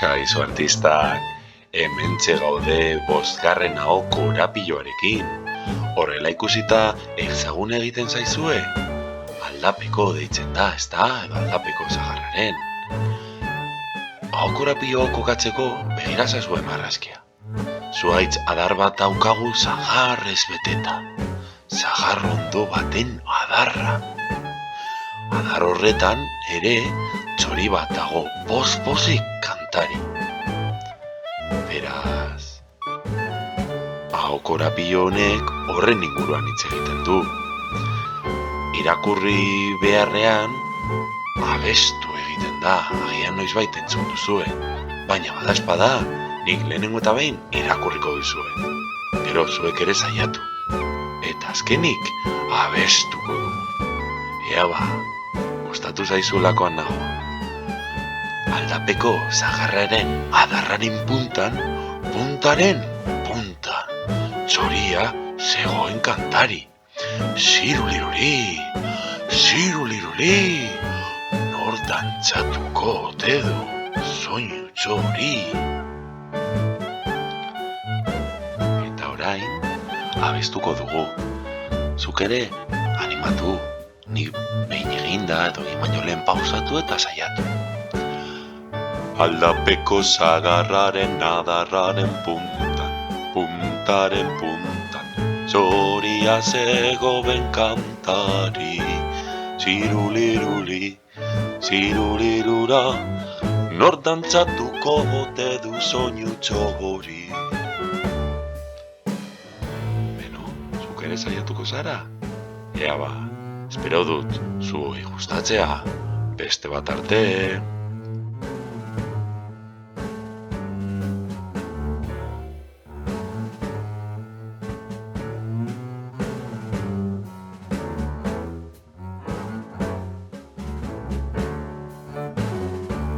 Kaixo artistak, hementxe gaude bosgarren hau korapilloarekin. Horrela ikusita ezagun egiten zaizue? Aldapeko deitzen da, ezta? Edo aldapeko sagarraren. Hau korapillo kokatzeko begira zazue marrazkia. Zuhaitz adar bat daukagu sagarrez beteta. Sagar ondo baten adarra. Adar horretan ere txori bat dago poz-pozik kantari. Beraz, hau korapillo honek horren inguruan hitz egiten du. Irakurri beharrean abestu egiten da, agian noizbait entzun duzue. Baina badaezpada, nik lehenengo eta behin irakurriko duzue. Gero zuek ere saiatu. Eta azkenik abestuko du. Ea ba, gustatu zaizulakoan nago. Aldapeko sagarraren adarraren puntaren punta, txoria zegoen kantari. Ziruliruli, ziruliruli, nor dantzatuko ote du soinu txori. Eta orain, abestuko dugu. Zuk ere, animatu, nik behin eginda edo egin baino lehen pausatu eta saiatu. Aldapeko sagarraren adarraren puntaren puntan, txoria zegoen kantari. Ziruliruli, zirulirura, nor dantzatuko ote du soinu txori. Beno, zuk ere saiatuko zara? Ea ba, espero dut zuei gustatzea. Beste bat arte.